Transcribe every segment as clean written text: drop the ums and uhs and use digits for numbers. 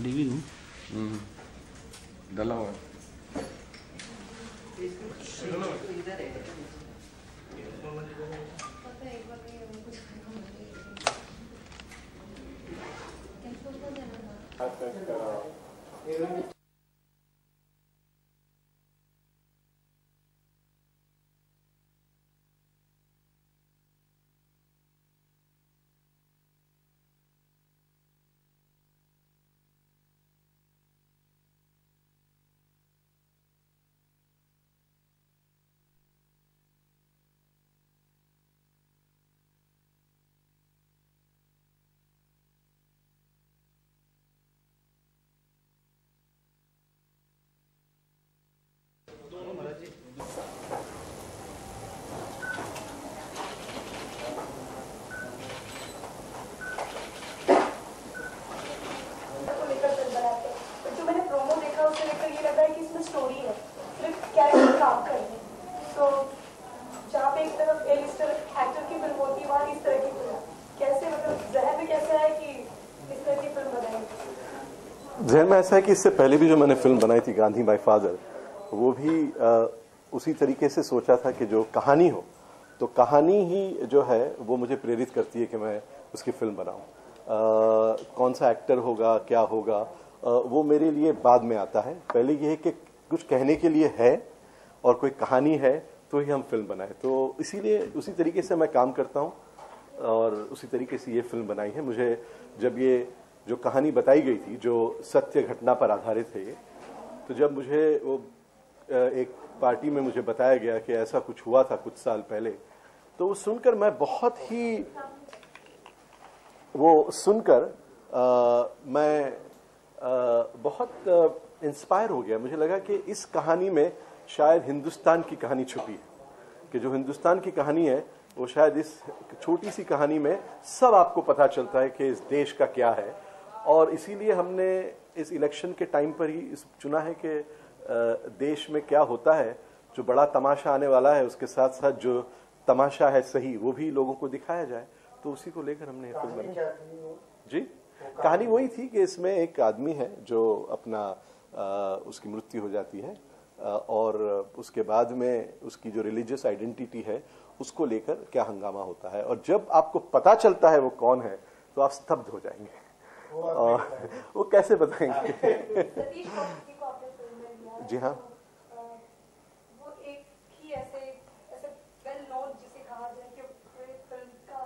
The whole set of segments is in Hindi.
डीवी दूँ? डला हुआ है। जहन में ऐसा है कि इससे पहले भी जो मैंने फिल्म बनाई थी गांधी माय फादर, वो भी उसी तरीके से सोचा था कि जो कहानी हो, तो कहानी ही जो है वो मुझे प्रेरित करती है कि मैं उसकी फिल्म बनाऊं। कौन सा एक्टर होगा, क्या होगा, वो मेरे लिए बाद में आता है। पहले ये है कि कुछ कहने के लिए है और कोई कहानी है तो ही हम फिल्म बनाए। तो इसीलिए उसी तरीके से मैं काम करता हूँ और उसी तरीके से ये फिल्म बनाई है। मुझे जब ये जो कहानी बताई गई थी, जो सत्य घटना पर आधारित है ये, तो जब मुझे वो एक पार्टी में मुझे बताया गया कि ऐसा कुछ हुआ था कुछ साल पहले, तो वो सुनकर मैं बहुत ही मैं बहुत इंस्पायर हो गया। मुझे लगा कि इस कहानी में शायद हिंदुस्तान की कहानी छुपी है, कि जो हिंदुस्तान की कहानी है वो शायद इस छोटी सी कहानी में सब आपको पता चलता है कि इस देश का क्या है। और इसीलिए हमने इस इलेक्शन के टाइम पर ही चुना है कि देश में क्या होता है, जो बड़ा तमाशा आने वाला है, उसके साथ साथ जो तमाशा है सही, वो भी लोगों को दिखाया जाए। तो उसी को लेकर हमने फिल्म बनाई। जी, कहानी वही थी कि इसमें एक आदमी है जो अपना उसकी मृत्यु हो जाती है और उसके बाद में उसकी जो रिलीजियस आइडेंटिटी है उसको लेकर क्या हंगामा होता है। और जब आपको पता चलता है वो कौन है तो आप स्तब्ध हो जाएंगे। और वो कैसे बताएंगे? जी हाँ, वो एक ही ऐसे वेल नोन जिसे कहा जाए कि फिल्म का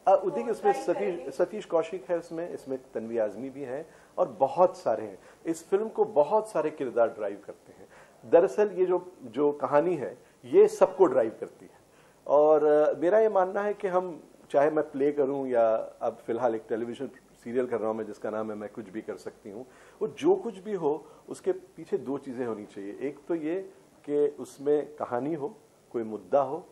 देखिए उसमें सतीश कौशिक है, इसमें तन्वी आजमी भी है और बहुत सारे हैं। इस फिल्म को बहुत सारे किरदार ड्राइव करते हैं। दरअसल ये जो कहानी है ये सबको ड्राइव करती है। और मेरा ये मानना है कि हम चाहे मैं प्ले करूं या अब फिलहाल एक टेलीविजन सीरियल कर रहा हूं मैं जिसका नाम है मैं कुछ भी कर सकती हूं, वो जो कुछ भी हो उसके पीछे दो चीजें होनी चाहिए। एक तो ये कि उसमें कहानी हो, कोई मुद्दा हो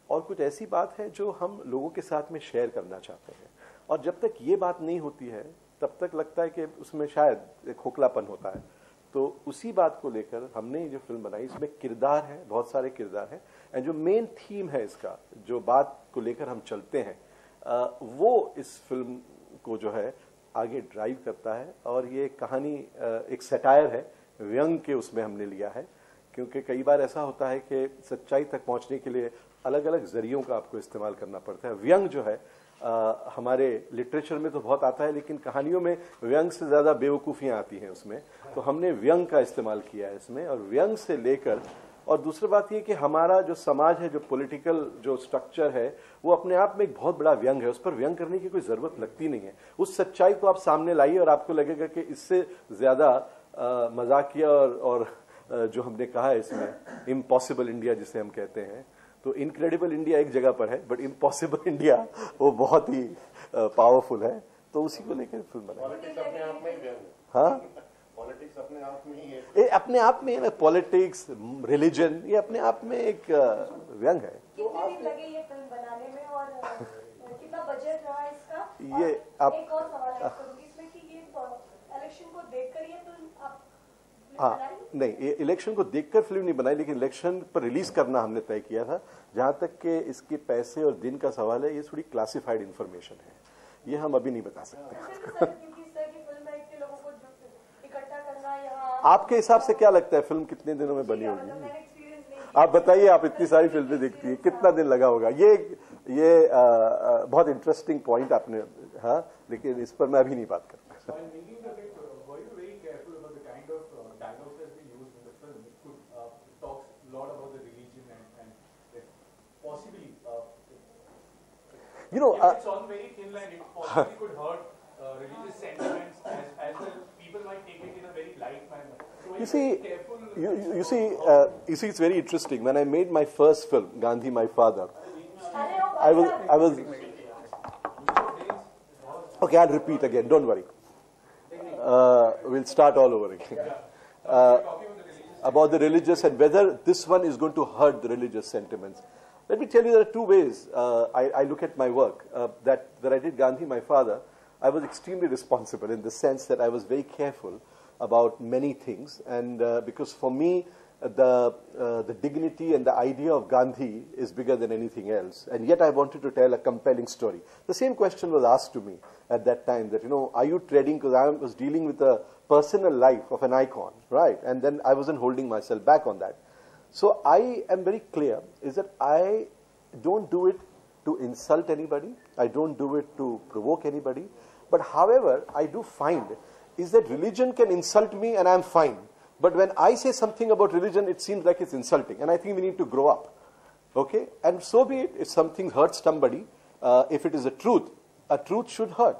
और कुछ ऐसी बात है जो हम लोगों के साथ में शेयर करना चाहते हैं। और जब तक ये बात नहीं होती है तब तक लगता है कि उसमें शायद एक खोखलापन होता है। तो उसी बात को लेकर हमने ये जो फिल्म बनाई, इसमें किरदार है, बहुत सारे किरदार हैं, एंड जो मेन थीम है इसका, जो बात को लेकर हम चलते हैं, वो इस फिल्म को जो है आगे ड्राइव करता है। और ये कहानी एक सटायर है, व्यंग के उसमें हमने लिया है, क्योंकि कई बार ऐसा होता है कि सच्चाई तक पहुंचने के लिए अलग अलग जरियों का आपको इस्तेमाल करना पड़ता है। व्यंग जो है हमारे लिटरेचर में तो बहुत आता है, लेकिन कहानियों में व्यंग से ज्यादा बेवकूफियां आती हैं उसमें, तो हमने व्यंग का इस्तेमाल किया है इसमें। और व्यंग से लेकर, और दूसरी बात यह कि हमारा जो समाज है, जो पॉलिटिकल जो स्ट्रक्चर है, वो अपने आप में एक बहुत बड़ा व्यंग है, उस पर व्यंग करने की कोई जरूरत लगती नहीं है। उस सच्चाई को आप सामने लाइए और आपको लगेगा कि इससे ज्यादा मजाकिया और जो हमने कहा है इसमें इम्पॉसिबल इंडिया जिसे हम कहते हैं, तो इनक्रेडिबल इंडिया एक जगह पर है, बट इम्पॉसिबल इंडिया वो बहुत ही पावरफुल है। तो उसी को लेकर फिल्म बनाई। हाँ, पॉलिटिक्स अपने आप में ही है, ये अपने आप में पॉलिटिक्स, रिलीजन, ये अपने आप में एक व्यंग है। कितने दिन लगे ये फिल्म बनाने में और कितना बजट रहा इसका? ये आप एक और सवाल है इसमें कि ये इलेक्शन को देखकर ये फिल्म आप हाँ, नहीं, ये इलेक्शन को देखकर फिल्म नहीं बनाई, लेकिन इलेक्शन पर रिलीज करना हमने तय किया था। जहां तक कि इसके पैसे और दिन का सवाल है, ये थोड़ी क्लासिफाइड इंफॉर्मेशन है, ये हम अभी नहीं बता सकते। आपके हिसाब से क्या लगता है फिल्म कितने दिनों में बनी होगी? आप बताइए, आप इतनी सारी फिल्में देखती है, कितना दिन लगा होगा? ये बहुत इंटरेस्टिंग पॉइंट आपने, हाँ, लेकिन इस पर मैं अभी नहीं बात करता। You know, it's on very thin line. It possibly could hurt religious sentiments as well. People might take it in a very light manner. So you see, you see, it's very interesting. When I made my first film, Gandhi, My Father, I was. Okay, I'll repeat again. Don't worry. We'll start all over again. About the religious and whether this one is going to hurt the religious sentiments. Let me tell you, there are two ways I look at my work. That I did Gandhi, My Father, I was extremely responsible in the sense that I was very careful about many things, and because for me, the dignity and the idea of Gandhi is bigger than anything else, and yet I wanted to tell a compelling story. The same question was asked to me at that time, that, you know, are you treading, because I was dealing with the personal life of an icon, right? And then I wasn't holding myself back on that. So I am very clear, is that I don't do it to insult anybody, I don't do it to provoke anybody, but however, I do find is that religion can insult me and I'm fine. But when I say something about religion, it seems like it's insulting, and I think we need to grow up. Okay? And so be it. If something hurts somebody, if it is a truth should hurt.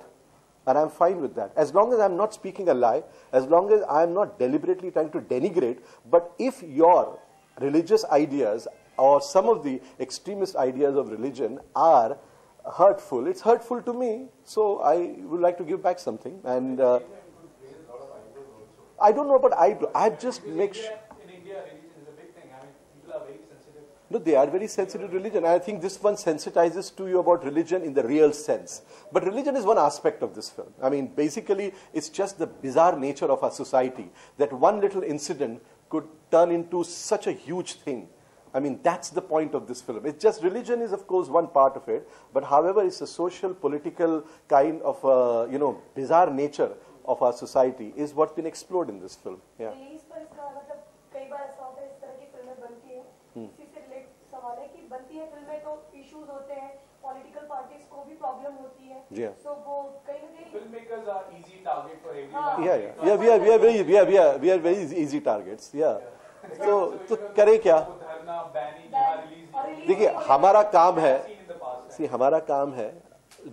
And I'm fine with that. As long as I'm not speaking a lie, as long as I'm not deliberately trying to denigrate, but if your religious ideas or some of the extremist ideas of religion are hurtful, it's hurtful to me, so I would like to give back something. And I don't know about eyebrow. I just make sure. In India, religion is a big thing. I mean, people are very sensitive. No, they are very sensitive to religion. I think this one sensitizes to you about religion in the real sense. But religion is one aspect of this film. I mean, basically, it's just the bizarre nature of our society that one little incident could turn into such a huge thing. I mean, that's the point of this film. It's just religion is, of course, one part of it. But however, it's a social, political kind of, bizarre nature of our society is what's been explored in this film. Yeah. Yeah. Filmmakers are easy target for everyone. Yeah. We are very easy targets. Yeah. तो करें क्या? देखिए, हमारा काम है, हमारा काम है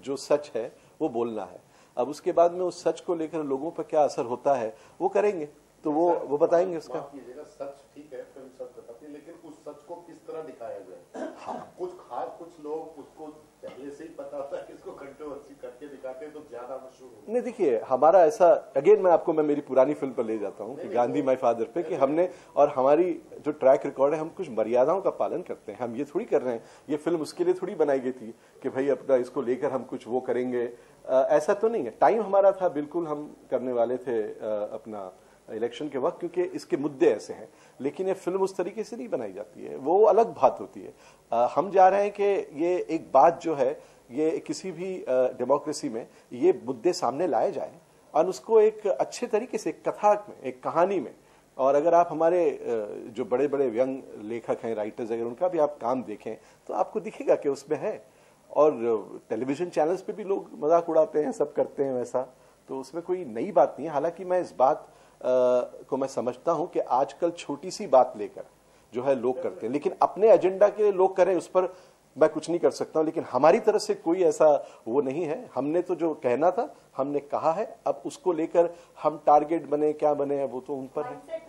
जो सच है वो बोलना है. अब उसके बाद में उस सच को लेकर लोगों पर क्या असर होता है वो करेंगे, तो वो बताएंगे उसका. सच ठीक है, फिल्म सच बताती है, लेकिन उस सच को किस तरह दिखाया जाए. हाँ. कुछ लोग उसको पहले से ही पता होता है, इसको कंट्रोवर्सी करके दिखाते हैं तो ज्यादा मशहूर. नहीं, देखिए, हमारा ऐसा, अगेन मैं मेरी पुरानी फिल्म पर ले जाता हूँ कि गांधी माय फादर पे, कि हमने और हमारी जो ट्रैक रिकॉर्ड है, हम कुछ मर्यादाओं का पालन करते हैं. हम ये थोड़ी कर रहे हैं, ये फिल्म उसके लिए थोड़ी बनाई गई थी कि भाई अपना इसको लेकर हम कुछ वो करेंगे. ऐसा तो नहीं है. टाइम हमारा था, बिल्कुल हम करने वाले थे अपना इलेक्शन के वक्त, क्योंकि इसके मुद्दे ऐसे हैं. लेकिन ये फिल्म उस तरीके से नहीं बनाई जाती है, वो अलग बात होती है. हम जा रहे हैं कि ये एक बात जो है, ये किसी भी डेमोक्रेसी में ये मुद्दे सामने लाए जाए और उसको एक अच्छे तरीके से, एक कथा में, एक कहानी में. और अगर आप हमारे जो बड़े बड़े व्यंग लेखक हैं, राइटर्स, अगर उनका भी आप काम देखें तो आपको दिखेगा कि उसमें है. और टेलीविजन चैनल्स पे भी लोग मजाक उड़ाते हैं, सब करते हैं वैसा, तो उसमें कोई नई बात नहीं है. हालांकि मैं इस बात को मैं समझता हूं कि आजकल छोटी सी बात लेकर जो है लोग करते हैं, लेकिन अपने एजेंडा के लिए लोग करें, उस पर मैं कुछ नहीं कर सकता हूं. लेकिन हमारी तरफ से कोई ऐसा वो नहीं है. हमने तो जो कहना था हमने कहा है. अब उसको लेकर हम टारगेट बने क्या बने, वो तो उन पर है.